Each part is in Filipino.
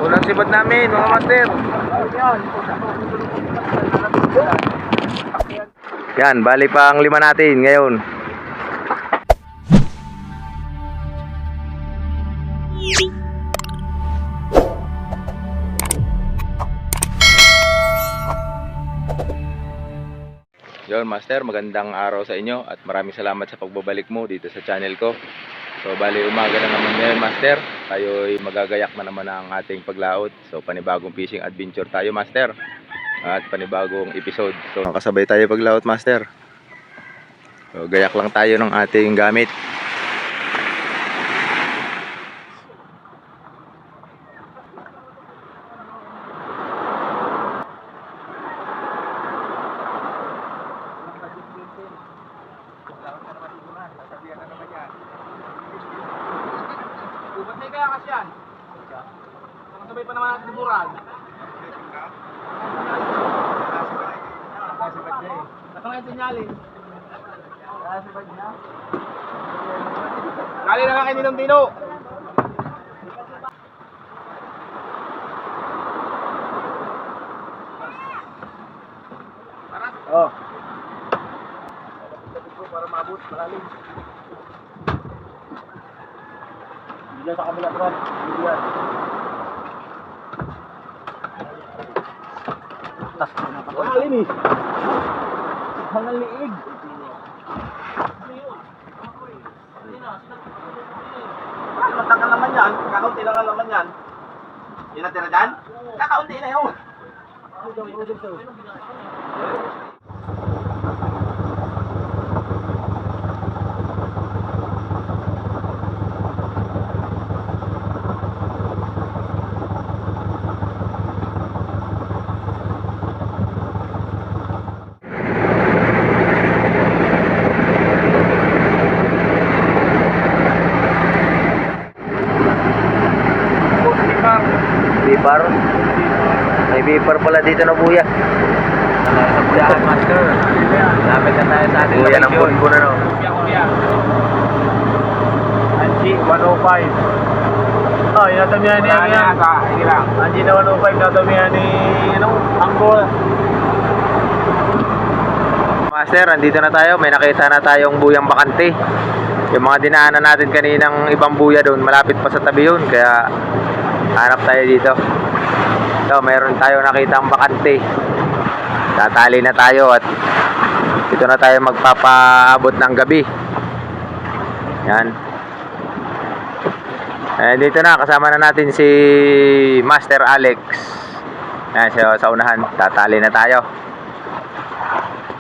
Unang sibad namin mga master. Yan, bali pang 5 natin ngayon. Yon master, magandang araw sa inyo at maraming salamat sa pagbabalik mo dito sa channel ko. So bali umaga na naman ngayon master, tayo'y magagayak na naman ang ating paglaot. So panibagong fishing adventure tayo master at panibagong episode. So kasabay tayo paglaot master. So gayak lang tayo ng ating gamit. Ba't may kaya kasi yan? Sabay pa naman natin liburan. Nakangay sinyalin. Kali na lang kayo ninong dino. Oh. Para maabot, malalim. Diyan sa kabila bro. Diyan. Malalim eh. Hangal liig. Matagal naman yan. Kakaunti lang naman yan. Yan natira dyan? Kakaunti na yun. Bipar. May bipar pala dito na buya. Sa Buyahan Master. Lapit na tayo sa ating Buya ng punpo na no. Anji 105. Oh, inatamihan niya yan. Anji na 105, inatamihan ni Anggol. Master, andito na tayo. May nakita na tayong buyang bakante. Yung mga dinaanan natin kaninang ibang buya doon, malapit pa sa tabi yun. Kaya hanap tayo dito. So, meron tayo nakitang bakante. Tatali na tayo at dito na tayo magpapaabot ng gabi. Yan. Dito na, kasama na natin si Master Alex. Yan, sa unahan. Tatali na tayo.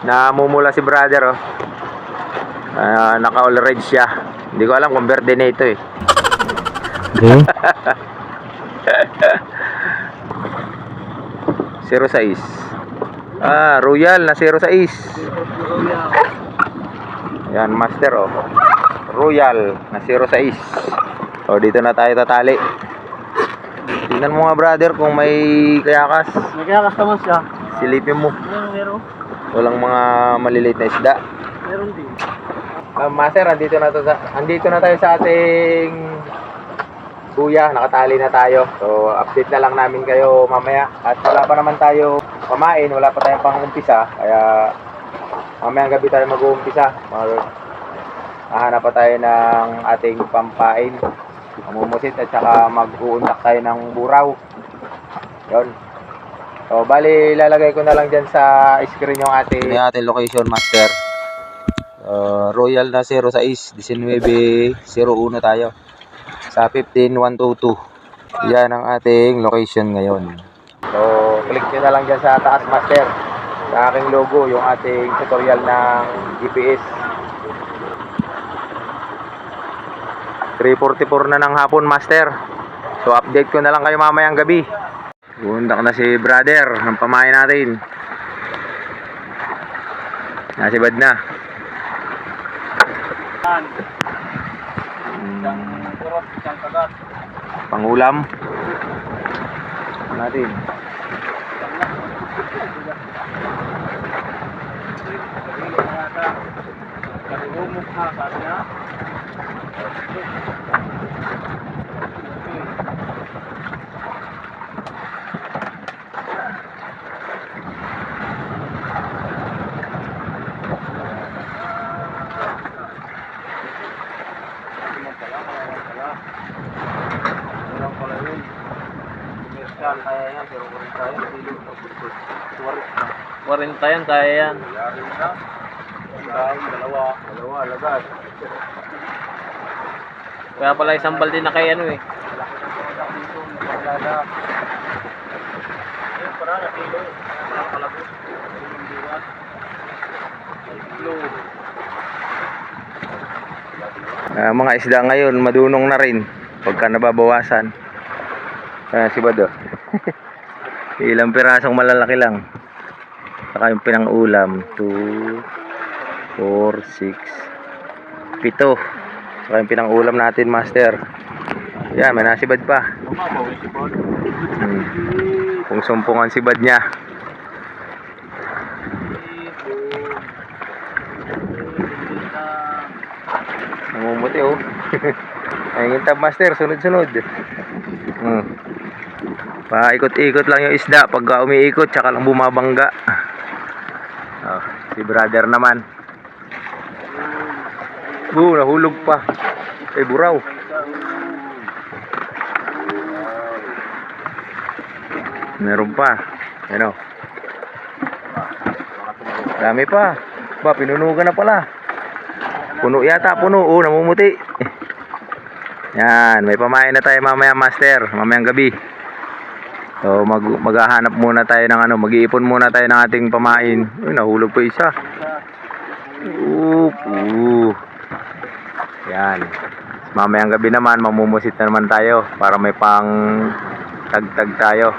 Namumula si brother, oh. Naka-all red siya. Hindi ko alam kung verde na ito, eh. Okay. 06. Royal na 06. Yan, master, oh. Royal na 06. O, dito na tayo tatali. Tingnan mo nga brother kung may kayakas. May kayakas naman siya. Silipin mo. Meron. Walang mga maliliit na isda. Meron din. Master, andito na tayo sa ating buya. Nakatali na tayo. So, update na lang namin kayo mamaya. At wala pa naman tayo pamain. Wala pa tayong pang-umpisa. Kaya mamayang gabi tayo mag-uumpisa. Hahanap pa tayo ng ating pampain. Mamumusit at saka mag-uundak tayo ng buraw. Yun. So, bali, ilalagay ko na lang dyan sa screen yung ating location, master. Royal na 06, 1901 tayo. Sa 15122. Yan ang ating location ngayon. So, click nyo na lang dyan sa taas, master. Sa aking logo, yung ating tutorial ng GPS. 3:44 na ng hapon, master. So, update ko na lang kayo mamayang gabi. Bundak na si brother ng pamain natin. Nasibad na. Pangulam natin. kaya yan, pero 40 yan, kilo. 40 yan, kaya yan. Yari na. Dalawa, lagas. Kaya pala isang balde na kay ano eh. Ayun, para na kilo. Para palabos. Mga isda ngayon, madunong na rin pagka nababawasan. Si Bado. Ilang pirasong malalaki lang. Saka yung pinang-ulam, 2, 4, 6, 7. Saka yung pinang-ulam natin, master. Yan, may nasibad pa. Kung sumpungan sibad niya. Namumuti oh. Ayun tab master, sunod-sunod. Paikot-ikot lang yung isda pagka umiikot tsaka lang bumabangga. Si brother naman. Nahulog pa. Buraw. Meron pa. Ano? Dami pa. Pinunugan na pala. Puno yata, puno. Namumuti. Yan, may pamain na tayo mamaya master, mamayang gabi. So maghahanap muna tayo ng mag-iipon muna tayo ng ating pamain. Nahulog pa isa. Yan. Mamayang gabi naman, mamumusit na naman tayo para may pang tagtag tayo.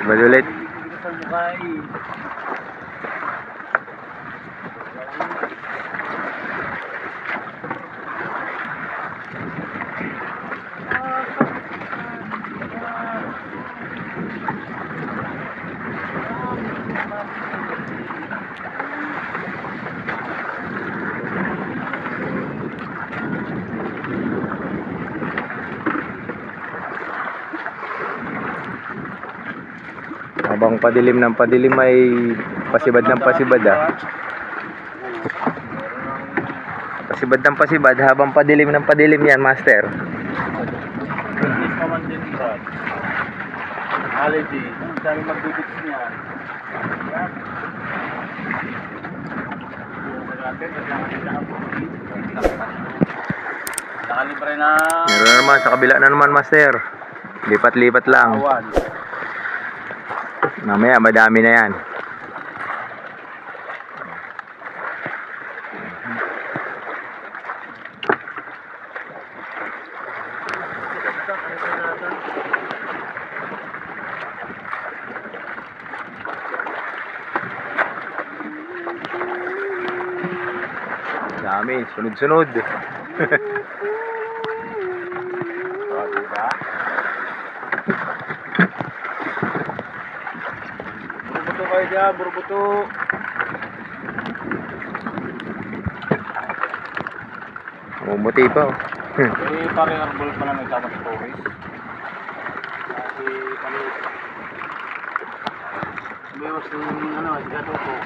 Ulit. Habang padilim ng padilim ay pasibad ng pasibad Pasibad ng pasibad habang padilim ng padilim yan master. Holiday, dami magbibits niya. Nakalibre na. Meron na naman sa kabila na naman master. Lipat-lipat lang. Mamaya madami na yan. Dami, sunod-sunod. Diba? Burbuto kayo dyan, burbuto. Mumuti pa Parang arbol pa lang nagsama si Torres. Kasi kami umiwas ng si Gatuto.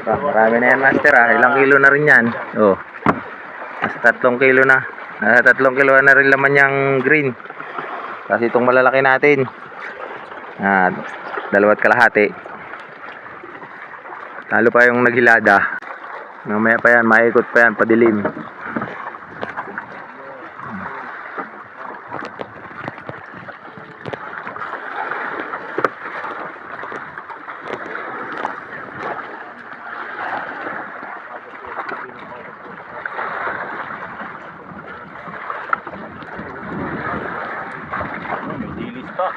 Marami na yan master ilang kilo na rin yan. Nasa 3 kilo na. Nasa 3 kilo na rin laman yung green. Kasi itong malalaki natin 2.5 talo pa yung naghilada. Mamaya pa yan, maikot pa yan, padilim. May dilis pa.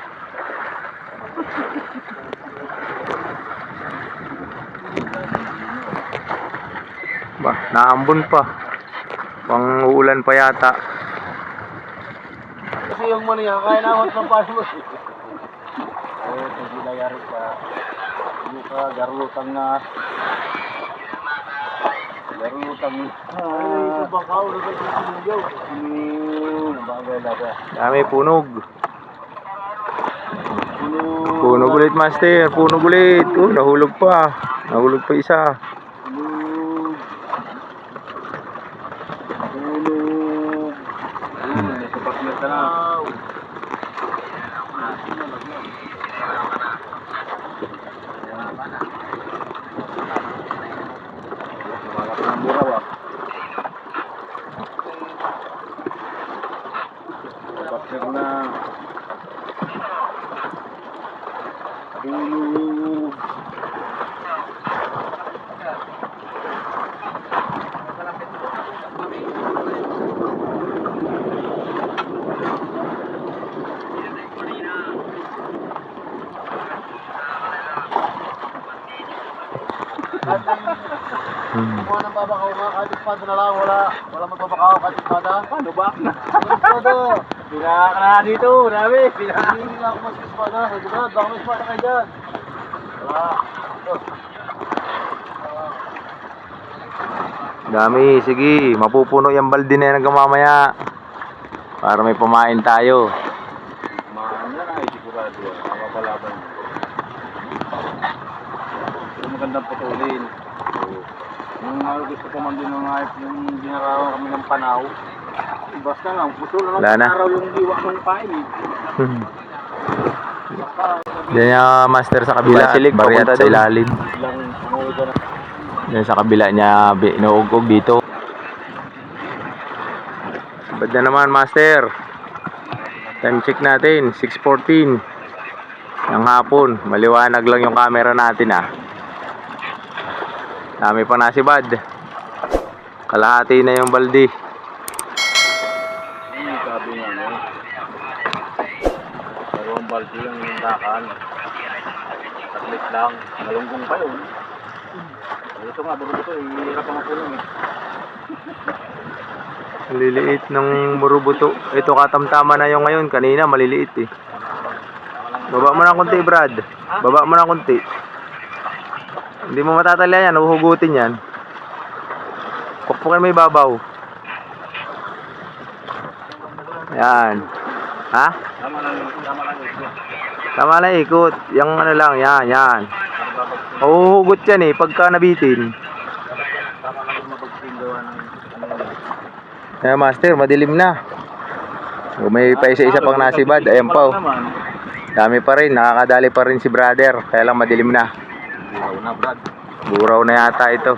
Naambon pa. Pang uulan pa yata. Kasi yung mani kaya na ng paso mo. Hindi na yari pa. Hindi ka garutang na. Garutang. Ito ba ka? Ulo ka sa sinugyaw. Bagay na ba? Dami punog. Punog ulit master. Punog ulit. Nahulog pa. Nahulog pa isa. Ito na. Lumalaki ng buraw ah. Bakit na. Tulog. Kumuha ng babakaw nga, kahit espada na lang, wala magbabakaw kahit espada. Paano ba? Espada! Pinaka na dito, dami. Pinaka. Hindi nga ako mas espada, sa Brad, baka may espada kayo dyan. Wala. Dami, sige. Mapupuno yung balde na yan hanggang mamaya. Para may pamain tayo. Mahal na ay sigurado yan. Mapapalaban. Ito magandang putulin. Yung gusto ko man din ng ayip yung ginarawan kami ng panaw. Basta lang, putol na Wala na. araw yung giwa ng pain eh. Diyan yung master sa kabila at bariat sa ilalim. Lang ano ko na. Diyan sa kabila niya inuugog dito. Bad na naman master. Time check natin 6:14 ng hapon. Maliwanag lang yung camera natin ah. Dami pa nasibad. Kalahati na yung balde. Sabi nga no. Dalawang balde yung dakan. Taklit lang. Malunggong pa yun. Ito nga, bago ito, hirap ang makulong eh. Maliliit ng murubuto. Ito katamtama na yung ngayon. Kanina maliliit eh. Baba mo na konti Brad. Baba mo na konti. Hindi mo matatala yan. Uhugutin yan. Pukpukin mo yung babaw. Yan. Ha? Tama lang yun, tama lang yun. Tama na ikot. Yung ano lang. Yan, yan. Uhugot yan eh. Pagka nabitin. Tama lang yung mapagpindawa ng ano. Yan master. Madilim na. May pa isa-isa pang nasibad. Ayan pa oh. Dami pa rin. Nakakadali pa rin si brother. Kaya lang madilim na. Buraw na, Brad. Buraw na yata ito.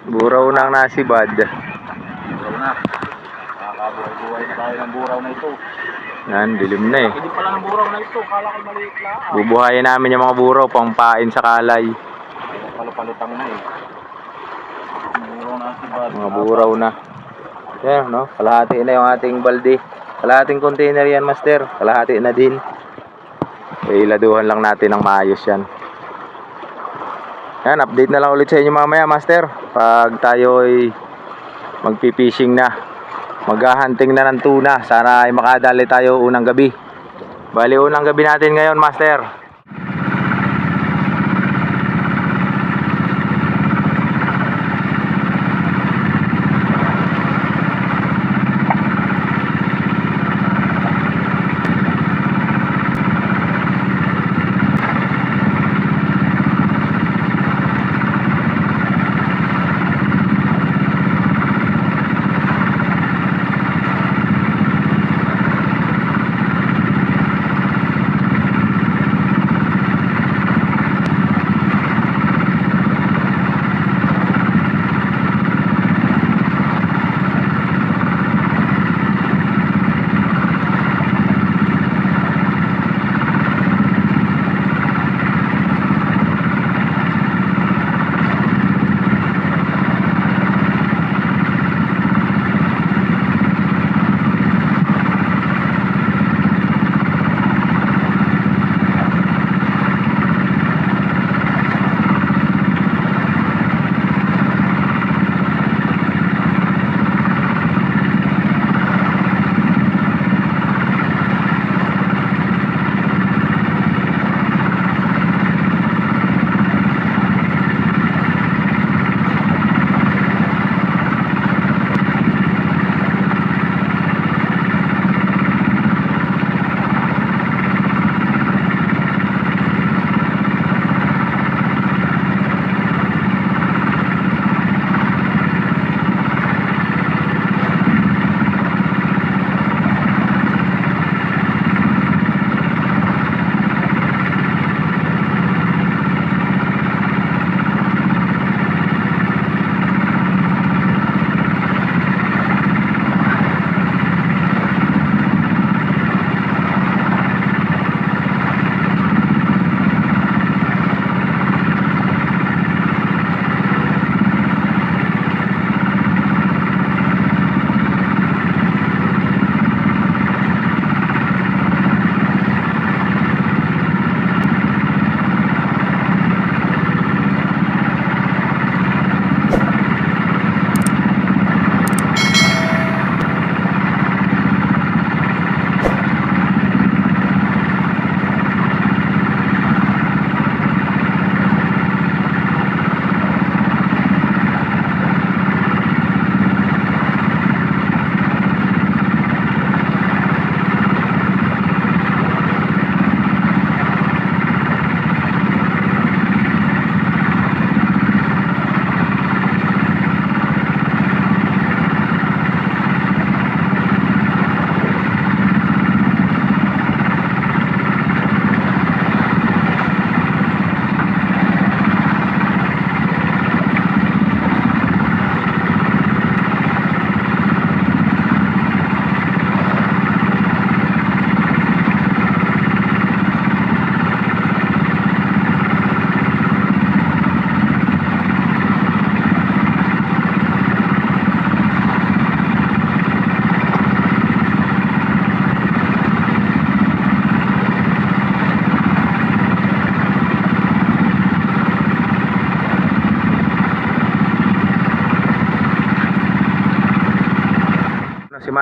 Buraw na ang nasibad. Buraw na. Nakakabuhay-buhay na tayo ng buraw na ito. Yan, dilim na eh. Hindi pala ng buraw na ito. Kala ko maliit lang. Bubuhayin namin yung mga buraw pang pain sa kalay. Palupalutang na eh. Buraw na si Brad. Mga buraw na. Yan, no? Kalahati na yung ating balde. Kalahating container yan, master. Kalahati na din. Iladuhan lang natin ng maayos yan. Yan, update na lang ulit sa inyo mamaya, master. Pag tayo ay magpipishing na. Maghahunting na ng tuna. Sana ay makadali tayo unang gabi. Bali, unang gabi natin ngayon, master.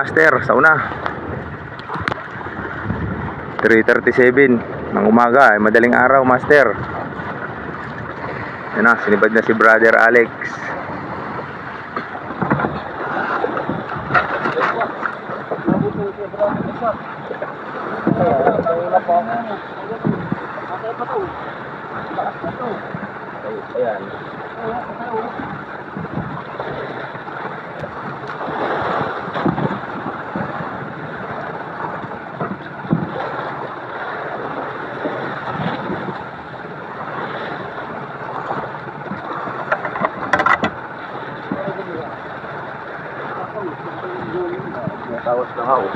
master sa una. 3:37 ng umaga, madaling araw, master. Yan na, sinibad na si Brother Alex. Ayan. Tawas na ako.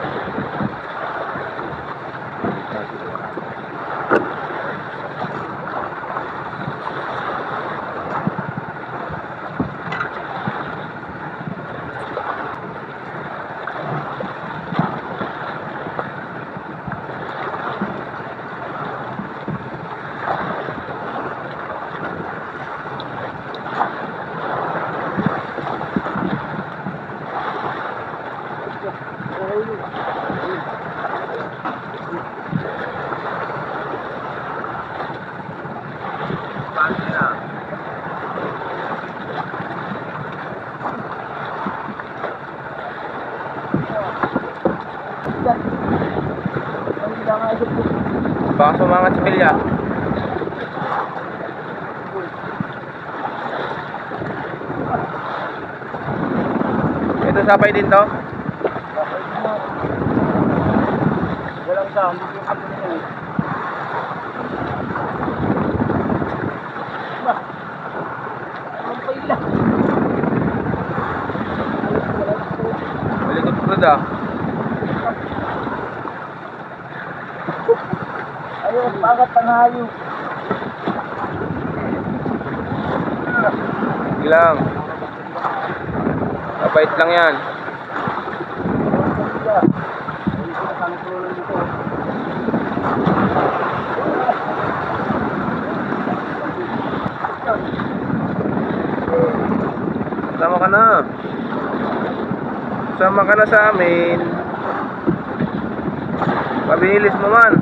Baka sumangat si Pilya. Ito sapay din to. Walang sound, hindi yung kapatid niya. Ang paila. Malikot po da. Ayun, pagat pangayo. Lang. Kapait lang yan. Sama ka na. Sama ka na sa amin. Pabilis mo man.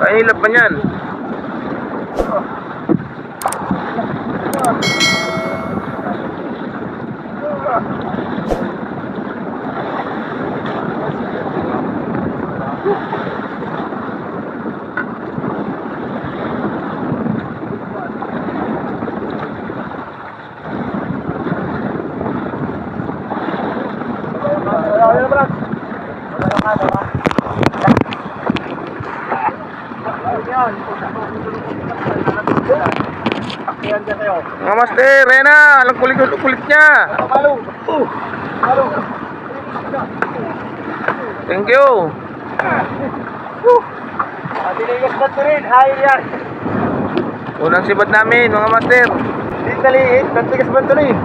Kaya hilap pa niyan. Mga master, Rena, alang kulit niya. Thank you. Tinigas ba't rin? Hayal yan. Unang sibat namin, mga master. Hindi taliit, tinigas ba't rin?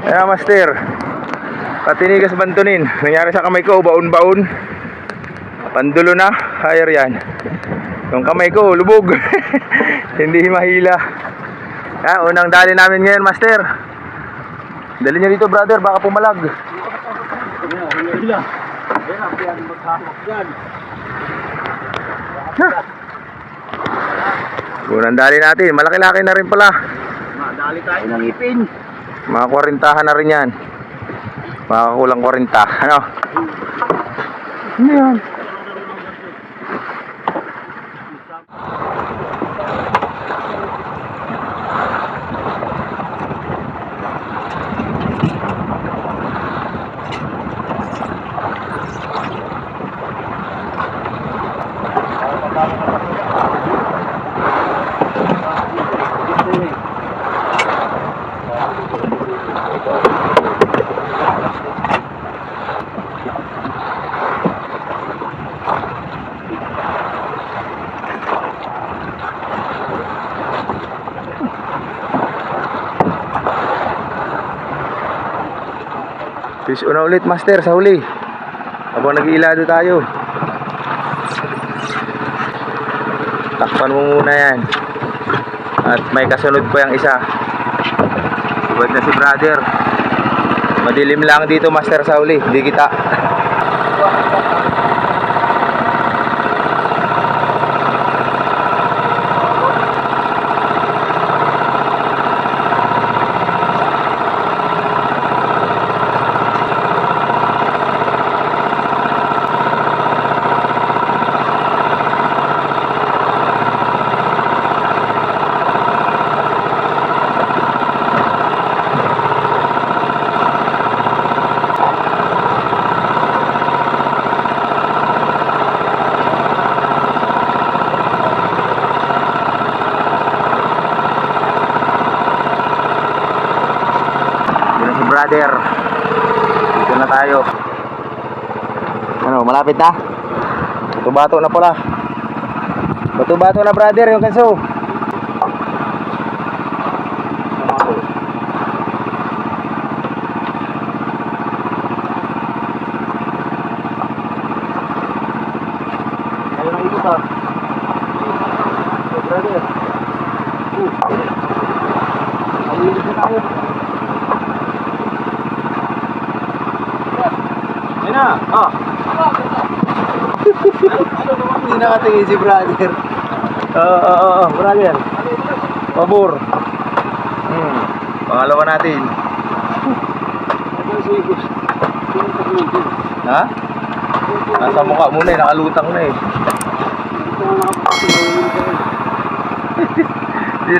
Ayan, master. Patinigas bantunin. Nangyari sa kamay ko, baon-baon. Pandulo na, higher yan. Yung kamay ko, lubog. Hindi mahila. Unang dali namin ngayon, master. Dali niya dito, brother, baka pumalag. Unang dali natin, malaki-laki na rin pala. Madali tayo ng ipin. Mga 40 na rin yan. Mga kulang 40. Ano? Ano yan? Fish on ulit, master, sa huli. Habang nag-iilado tayo. Takpan mo muna yan. At may kasunod pa yung isa. Subad na si brother. Madilim lang dito, Master Sauli. Hindi kita. Brother, dito na tayo. Ano, malapit na? Bato-bato na pala. Bato-bato na brother, yung kanso. Ayun ang ikot ha. Brother. Ang ikot na tayo. Ayun na. Ah. Hindi nakatingin si brother. Brother. Pabor. Pangalawa natin. Ha? Nasa mukha muna eh, nakalutang na eh. Hindi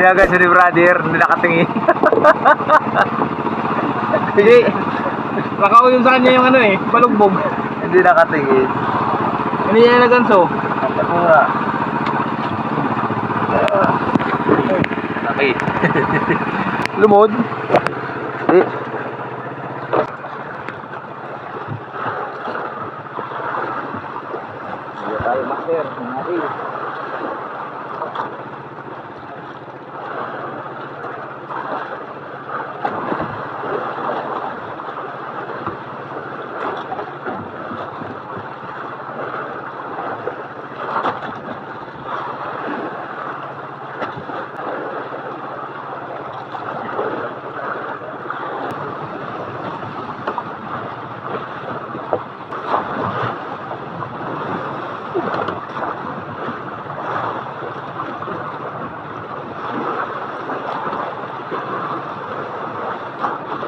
na agad si brother, hindi nakatingin. Hindi. Nakao yung saan niya yung ano eh, balugbog. Hindi nakatingin. Ano niya yung naganso? Mura. Okay. Lumod. Hindi. Hindi tayo master. Hindi.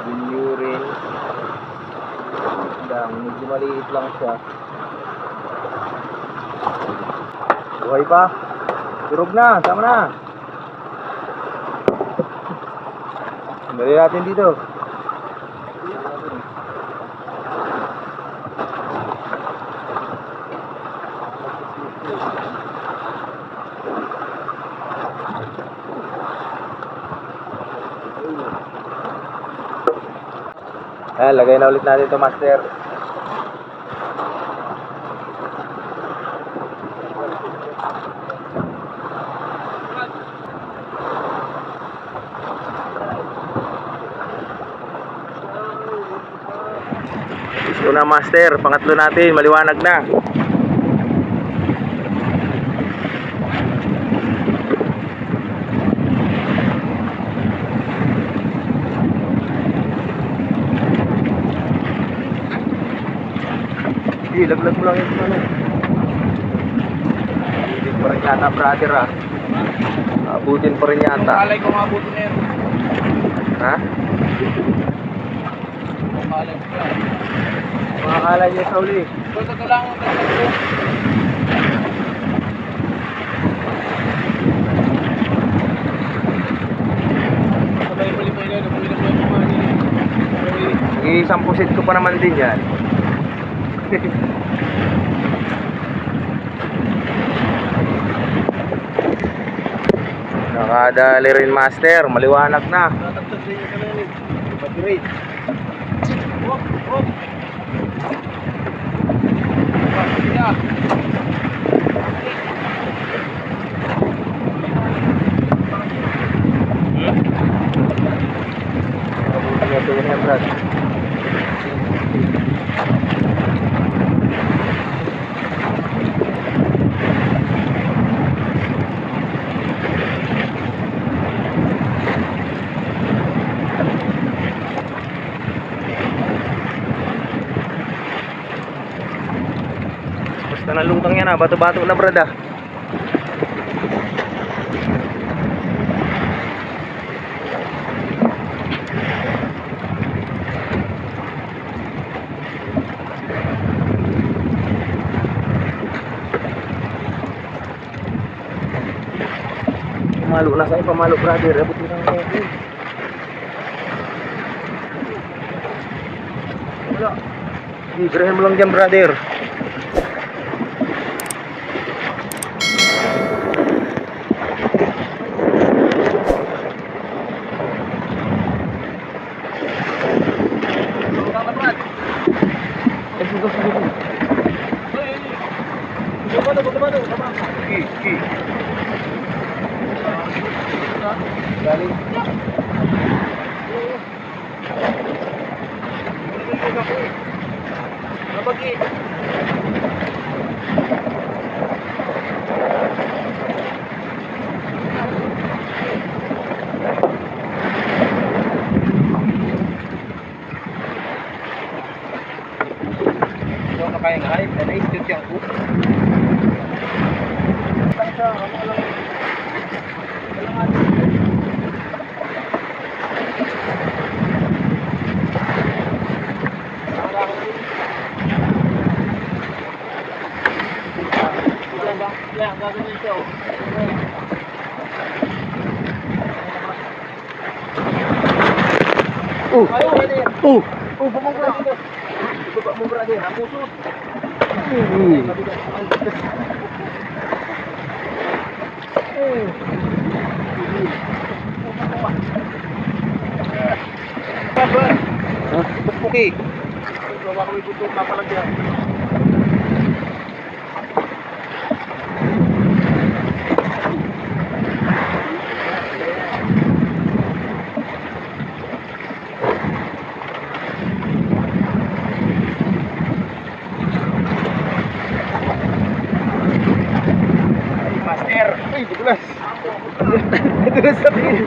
Binurin lang, medyo maliit lang siya. Buhay pa. Turog na, tama na. Dali natin dito. Ayan, lagay na ulit natin ito, master. Gusto na, master. Pangatlo natin, maliwanag na. Laglag mo lang yung ano. Abutin pa rin yata, brother ah. Abutin pa rin yata. Alay ko mabuti na yan. Ha? Alay ko yan. Mga kalay niya sa uli. Ito lang ang nagsasabi. Sabay pali pa yun. Nabuhay na po yung mga Sige, 10 set ko pa naman din yan. Nakadali rin, master. Maliwanag na. Natagtag din yung kanil. Pag-rate. Ito yan, Brad. Sana lutang yan ah, bato-bato na brad ah. Pamalo na sa'yo, pamalo brother. Abot mo lang ngayon. Wala. Librahin mo lang dyan brother. Okay. Master. Ay, dulas. Dulas sa tingin.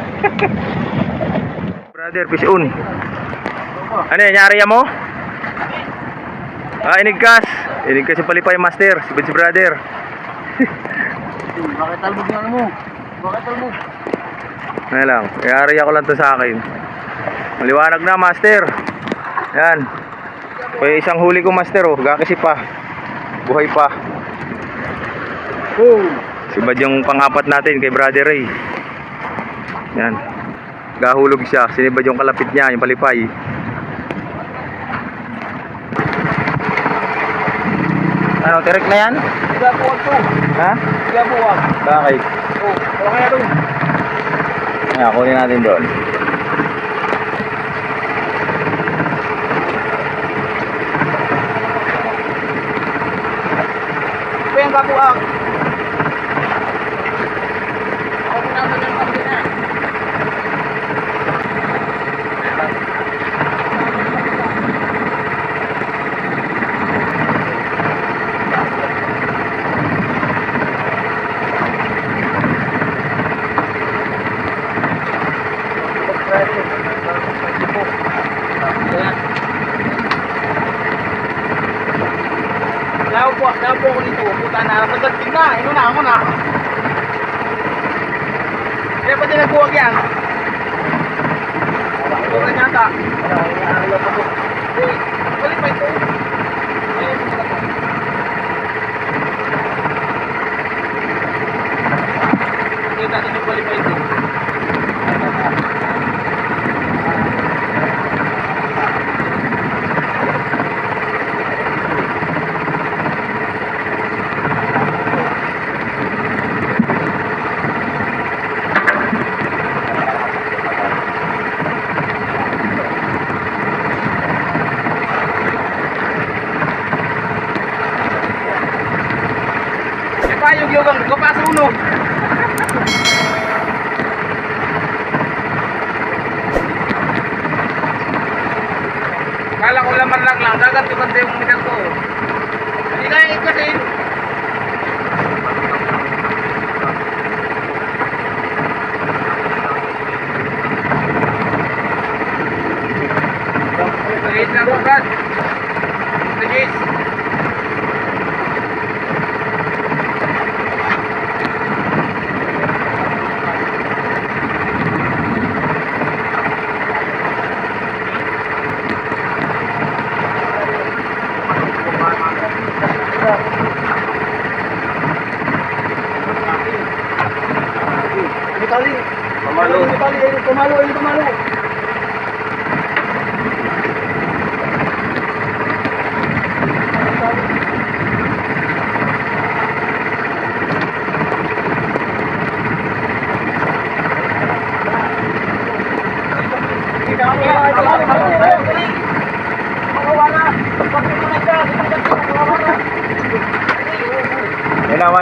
Brother, fish on. Ano yan, nyari mo? Ah, inigkas. Inigkas si Palipay Master, si brother. Bakit talbog na mo? Bakit talbog? Ano lang, nyari ako lang to sa akin. Maliwanag na Master. Yan. Kaya isang huli ko Master oh, gakasi pa. Buhay pa. Oh. Si Bad yung pangapat natin kay Brother Ray. Yan. Gahulog siya, sinibad yung kalapit niya, yung Palipay. Ano, tirik na yan? Tiga buwag to. Ha? Tiga buwag. Bakit? Oh, wala kaya doon. Ayan, kunin natin doon. Ito yung kabuwag. Ako naman yung pambina. Napo ako dito, puta na, pagdating na, inuna ako na. Kaya pati nagbuwag yan. Buwag na yata. Balik pa ito. Kita natin yung balik pa ito. Yung kapasa uno. Kala ko laman lang, gaganto-ganto yung mikat ko. Hindi kaya ikasin. Maliit lang po, Brad. Ito, Jace.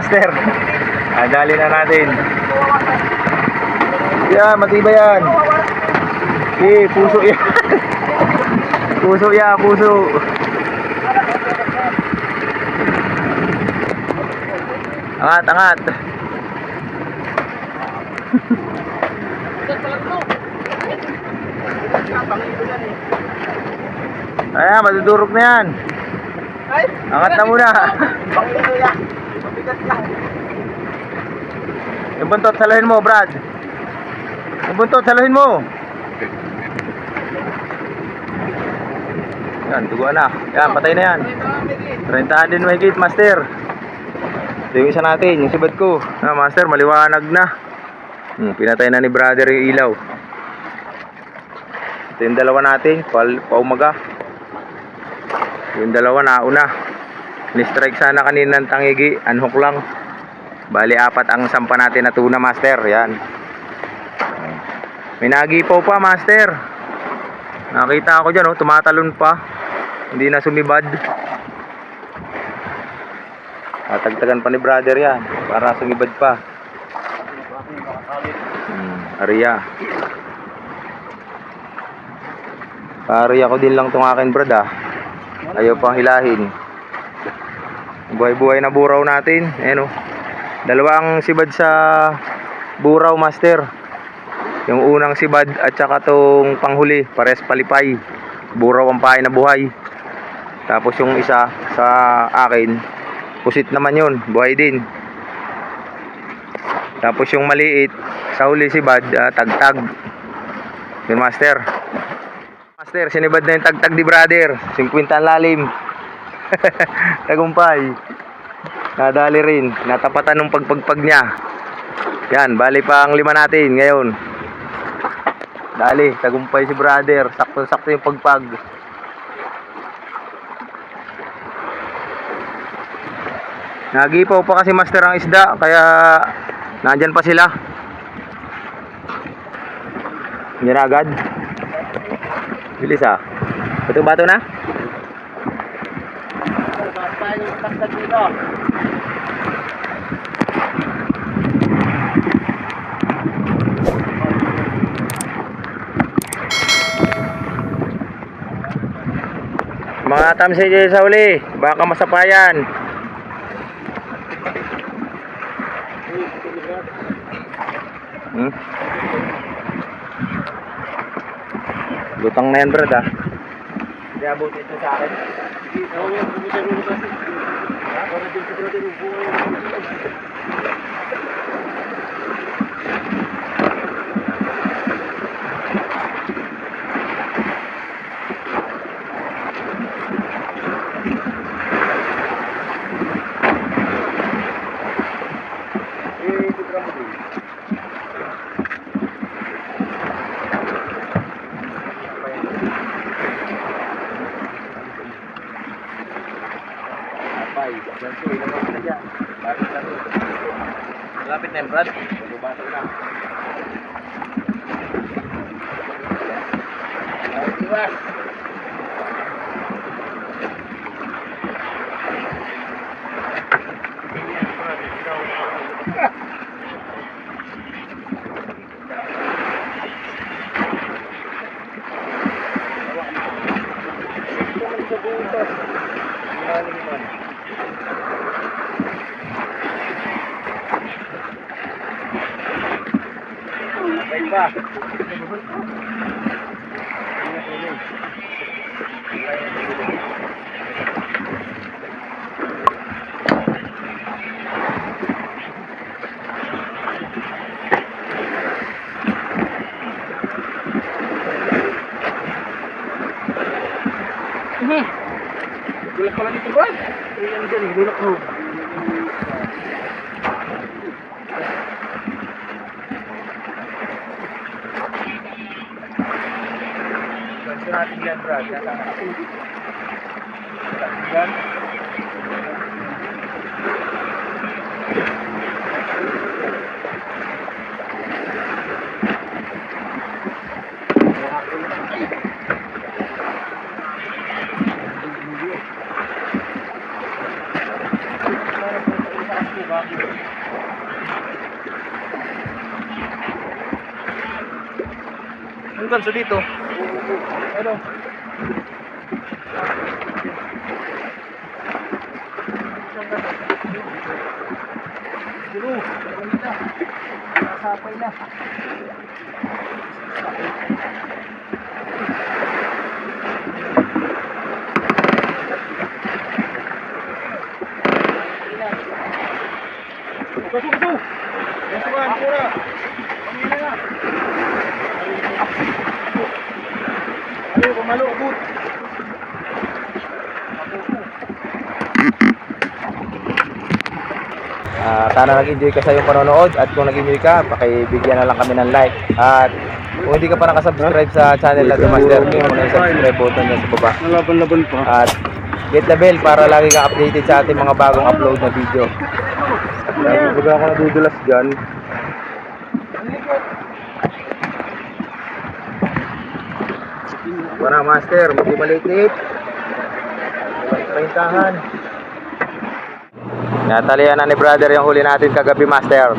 master. Dali na natin. Yan, matibay yan. Puso yan. Puso yan, puso. Angat, angat. Ayan, madudurog na yan. Angat na muna. Yung buntot, saluhin mo, Brad. Yung buntot, saluhin mo. Yan, tuguan na. Yan, patay na yan. 30 din mahigit, master. Ito yung isa natin, yung sibad ko. Master, maliwanag na. Pinatay na ni brother yung ilaw. Ito yung dalawa natin, paumaga. Yung dalawa nauna. Ni-strike sana kanina ng tangigi, unhook lang. Bali 4 ang sampa natin na tuna, master. Yan. May nagipaw pa, master. Nakita ako dyan, tumatalon pa. Hindi na sumibad. Tatagtagan pa ni brother yan para sumibad pa. Ariya. Ariya ko din lang itong akin, brad, ayaw pang hilahin. Buhay-buhay na buraw natin. Ayan, dalawang sibad sa buraw, master. Yung unang sibad at saka tong panghuli, pares palipay. Buraw ang pahay na buhay. Tapos yung isa sa akin, pusit naman yun, buhay din. Tapos yung maliit sa huli sibad, tagtag. Yun, master. Master, sinibad na yung tagtag di brother. 50 ang lalim. Tagumpay. Nadali rin. Natapatan ng pagpagpag niya. Yan, bali pa ang 5 natin ngayon. Dali, tagumpay si brother. Sakto-sakto yung pagpag. Nagipaw pa kasi, master, ang isda, kaya nandyan pa sila. Yan agad. Bilis Bato-bato na. Mga tamsi dyan sa uli, baka masapayan. Lutang na yan, brad, Hindi abot ito sa akin. Lapit na yung brad. Bato na. Iwas. Baik pa. Gulak pala dito, bro. Ayan dyan, gulak mo. Ganito natin yan, bro. Yan. Ang ganso dito. Ano? Dulu, nasapay na. Kuso. Kusuan pura. Pamila na. Ayo, pumalukot. Sana nag-enjoy ka sa iyong panonood, at kung nag-enjoy ka, pakibigyan na lang kami ng like. At kung hindi ka pa nakasubscribe sa channel na Master, click mo na yung subscribe button dyan sa baba. Laban-laban pa. At hit the bell para lagi kang updated sa ating mga bagong upload na video. At baga ako nadudulas dyan. Wala Master, magibalik-lit. Paintahan. Natalian na ni brother yung huli natin kagabi, Master.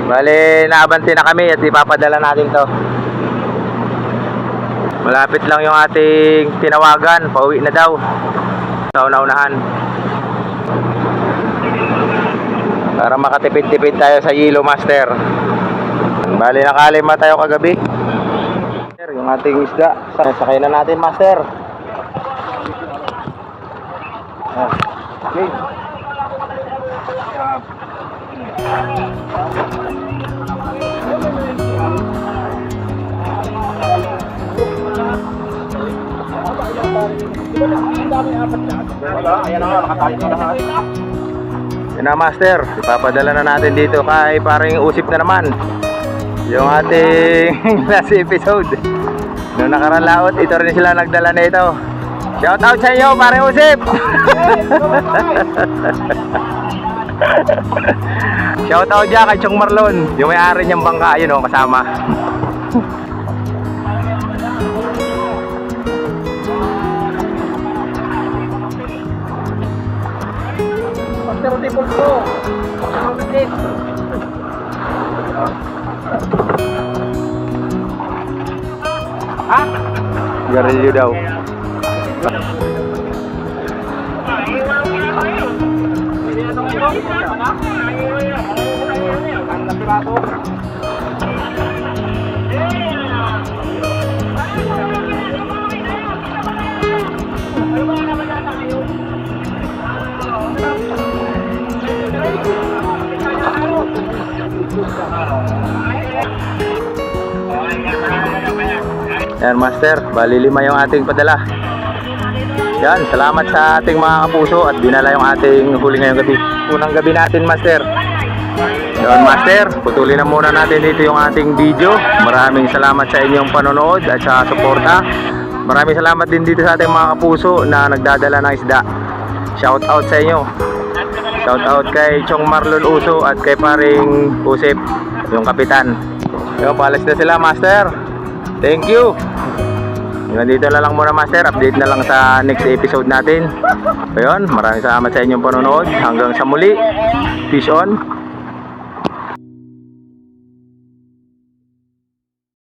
Bali, naabanti na kami at ipapadala natin to. Malapit lang yung ating tinawagan, pauwi na daw. Sa una-unahan. Para makatipid-tipid tayo sa yelo, Master. Bali, nakalima tayo kagabi. Yung ating isda, sakay na natin, Master. Okay. Yan na, Master, ipapadala na natin dito kay parang usip na naman yung ating last episode. Noong nakarang laot, ito rin sila nagdala na ito. Shout out sa inyo, parang usip. Shout out dyan kay Chong Marlon, yung may-ari niyang bangka, yun o, kasama. Pero di po ko. Ha? Garilyo daw. Yan, Master, bali 5 yung ating padala. Yan, salamat sa ating mga kapuso at dinala yung ating huli ngayong gabi. Unang gabi natin, Master. Yan, Master, putulin na muna natin dito yung ating video. Maraming salamat sa inyong panonood at sa suporta. Maraming salamat din dito sa ating mga kapuso na nagdadala ng isda. Shout out sa inyo. Shout out kay Chong Marlon Uso at kay paring Usip, yung kapitan. Yung palas na sila, Master. Thank you. Dito na lang muna, Master. Update na lang sa next episode natin. Ayun, maraming salamat sa inyong panonood. Hanggang sa muli. Peace on.